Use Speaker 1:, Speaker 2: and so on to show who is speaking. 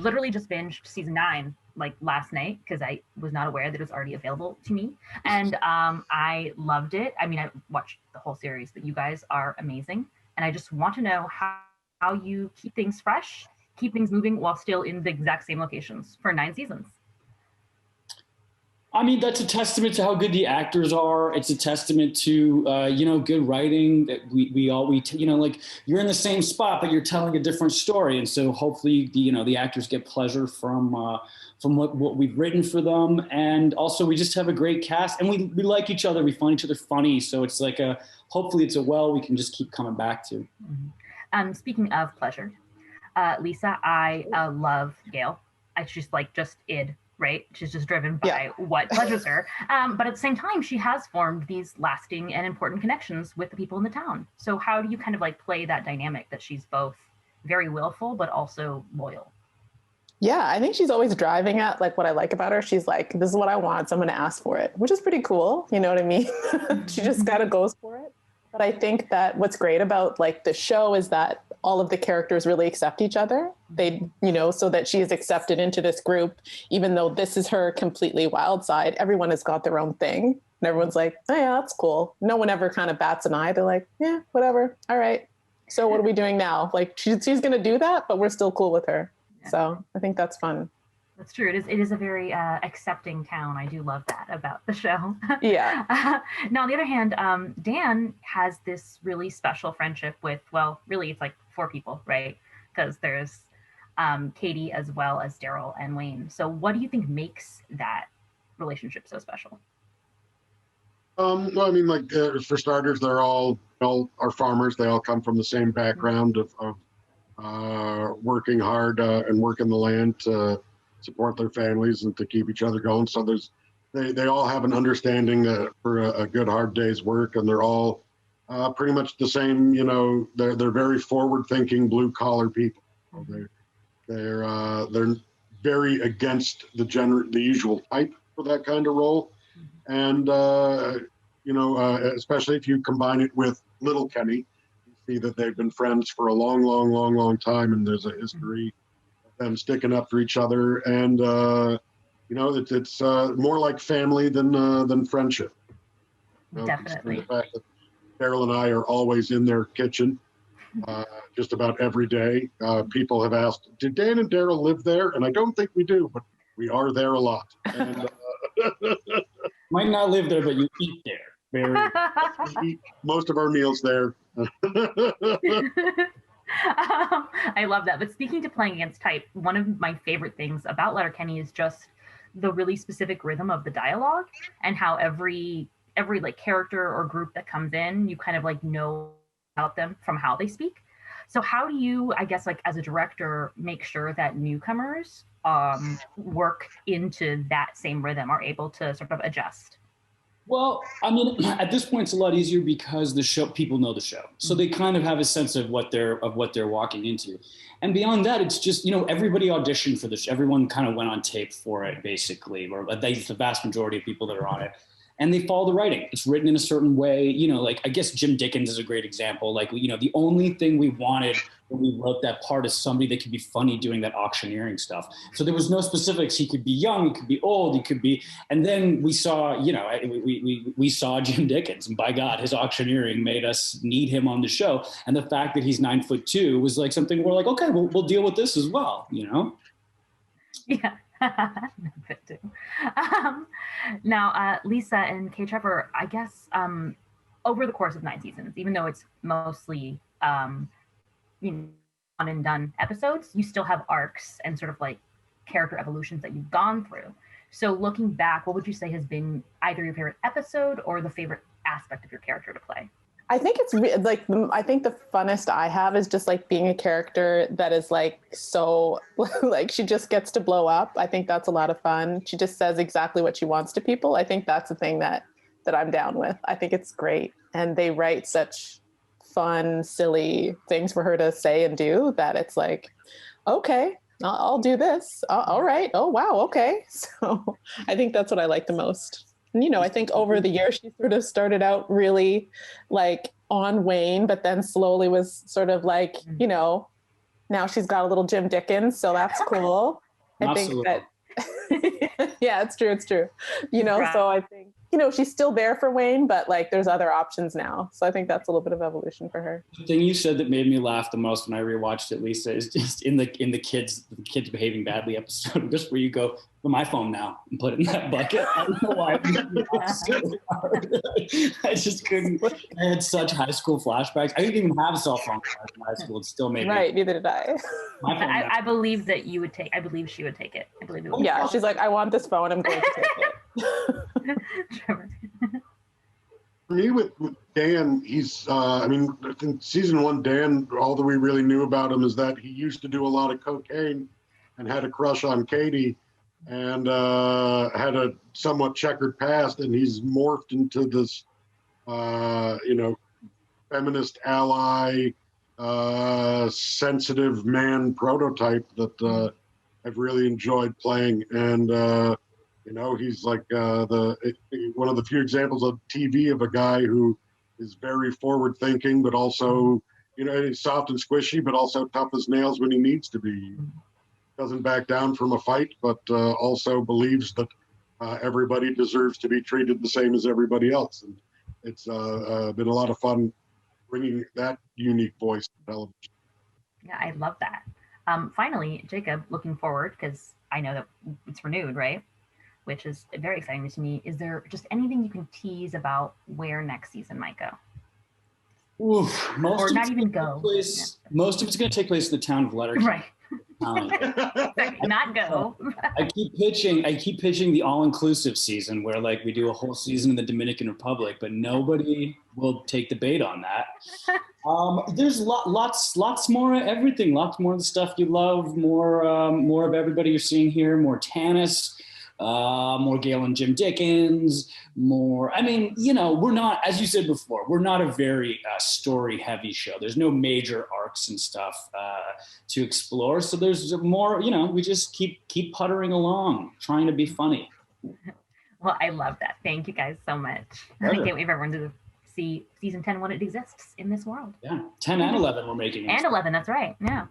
Speaker 1: literally just binged season 9 like last night because I was not aware that it was already available to me, and I loved it. I mean, I watched the whole series, but you guys are amazing, and I just want to know how you keep things fresh, keep things moving while still in the exact same locations for 9 seasons.
Speaker 2: I mean, that's a testament to how good the actors are. It's a testament to, good writing that like you're in the same spot, but you're telling a different story. And so hopefully, the actors get pleasure from what we've written for them. And also we just have a great cast and we like each other. We find each other funny. So it's like hopefully it's a well we can just keep coming back to.
Speaker 1: Mm-hmm. Speaking of pleasure, Lisa, I love Gail. She's like just id. Right? She's just driven by what pleasures her. But at the same time, she has formed these lasting and important connections with the people in the town. So how do you kind of like play that dynamic that she's both very willful, but also loyal?
Speaker 3: Yeah, I think she's always driving at like what I like about her. She's like, this is what I want, so I'm going to ask for it, which is pretty cool. You know what I mean? She just kind of goes for it. But I think that what's great about like the show is that all of the characters really accept each other. They, so that she is accepted into this group, even though this is her completely wild side. Everyone has got their own thing. And everyone's like, oh yeah, that's cool. No one ever kind of bats an eye. They're like, yeah, whatever. All right. So what are we doing now? Like she's going to do that, but we're still cool with her. Yeah. So I think that's fun.
Speaker 1: That's true. It is a very accepting town. I do love that about the show.
Speaker 3: Yeah.
Speaker 1: Now, on the other hand, Dan has this really special friendship with, well, really, it's like 4 people, right? Because there's Katie as well as Daryl and Wayne. So what do you think makes that relationship so special?
Speaker 4: Well, I mean, like for starters, they're all are farmers. They all come from the same background of working hard and working the land to support their families and to keep each other going. So they all have an understanding for a good hard day's work, and they're all pretty much the same. They're very forward-thinking, blue-collar people. They're very against the usual type for that kind of role, and especially if you combine it with Letterkenny, you see that they've been friends for a long time, and there's a history them sticking up for each other, and it's more like family than friendship.
Speaker 1: Definitely.
Speaker 4: The fact that Daryl and I are always in their kitchen, just about every day. People have asked, "Did Dan and Daryl live there?" And I don't think we do, but we are there a lot. And,
Speaker 2: might not live there, but you eat there.
Speaker 4: We eat most of our meals there.
Speaker 1: I love that. But speaking to playing against type, one of my favorite things about Letterkenny is just the really specific rhythm of the dialogue and how every like character or group that comes in, you kind of like know about them from how they speak. So how do you, I guess, like as a director, make sure that newcomers work into that same rhythm, are able to sort of adjust?
Speaker 2: Well, I mean, at this point, it's a lot easier because people know the show, so they kind of have a sense of what they're walking into. And beyond that, it's just everybody auditioned for the show. Everyone kind of went on tape for it, basically, or the vast majority of people that are on it. And they follow the writing. It's written in a certain way. Like I guess Jim Dickens is a great example. Like, the only thing we wanted when we wrote that part is somebody that could be funny doing that auctioneering stuff. So there was no specifics. He could be young, he could be old, he could be. And then we saw, we saw Jim Dickens, and by God, his auctioneering made us need him on the show. And the fact that he's 9'2" was like something we're like, okay, we'll deal with this as well.
Speaker 1: Yeah. Now, Lisa and K. Trevor, I guess over the course of 9 seasons, even though it's mostly one and done episodes, you still have arcs and sort of like character evolutions that you've gone through. So looking back, what would you say has been either your favorite episode or the favorite aspect of your character to play?
Speaker 3: I think it's I think the funnest I have is just like being a character that is like so like she just gets to blow up. I think that's a lot of fun. She just says exactly what she wants to people. I think that's the thing that I'm down with. I think it's great. And they write such fun, silly things for her to say and do that it's like, okay, I'll do this. All right. Oh, wow. Okay. So I think that's what I like the most. I think over the years, she sort of started out really like on Wayne, but then slowly was sort of like, Now she's got a little Jim Dickens, so that's cool. I think
Speaker 2: Absolutely.
Speaker 3: that, yeah, it's true. You know,
Speaker 1: Right.
Speaker 3: so I think, you know, she's still there for Wayne, but like there's other options now. So I think that's a little bit of evolution for her.
Speaker 2: The thing you said that made me laugh the most when I rewatched it, Lisa, is just in the kids behaving badly episode, just where you go, my phone now and put it in that bucket. I don't know why. It made me laugh so hard. I just couldn't. I had such high school flashbacks. I didn't even have a cell phone in high school. It still made
Speaker 3: Right, neither did I.
Speaker 2: my phone.
Speaker 1: I believe that you would take. I believe she would take it. I believe it would.
Speaker 3: Yeah, she's like, I want this phone. I'm going to take it.
Speaker 1: Trevor.
Speaker 4: For me, with Dan, he's, I mean, in season 1, Dan, all that we really knew about him is that he used to do a lot of cocaine and had a crush on Katie and had a somewhat checkered past. And he's morphed into this, you know, feminist ally, sensitive man prototype that I've really enjoyed playing. And, you know, he's like one of the few examples on TV of a guy who is very forward thinking, but also, you know, he's soft and squishy, but also tough as nails when he needs to be. Doesn't back down from a fight, but also believes that everybody deserves to be treated the same as everybody else. And it's been a lot of fun bringing that unique voice to television.
Speaker 1: Yeah, I love that. Finally, Jacob, looking forward, because I know that it's renewed, right? Which is very exciting to me. Is there just anything you can tease about where next season might go?
Speaker 2: Oof,
Speaker 1: Or not even go.
Speaker 2: Most of it's going to take place in the town of Letterkenny.
Speaker 1: Right. Not go.
Speaker 2: I keep pitching the all-inclusive season where like we do a whole season in the Dominican Republic, but nobody will take the bait on that. There's lots more of everything, lots more of the stuff you love, more of everybody you're seeing here, more Tanis, more Gail and Jim Dickens, more. I mean, you know, we're not, as you said before, we're not a very story-heavy show. There's no major arcs and stuff to explore. So there's more. You know, we just keep puttering along, trying to be funny.
Speaker 1: Well, I love that. Thank you guys so much. I can't wait for everyone to see season 10 when it exists in this world.
Speaker 2: Yeah, 10 and 11 we're making.
Speaker 1: And 11, that's right. Yeah.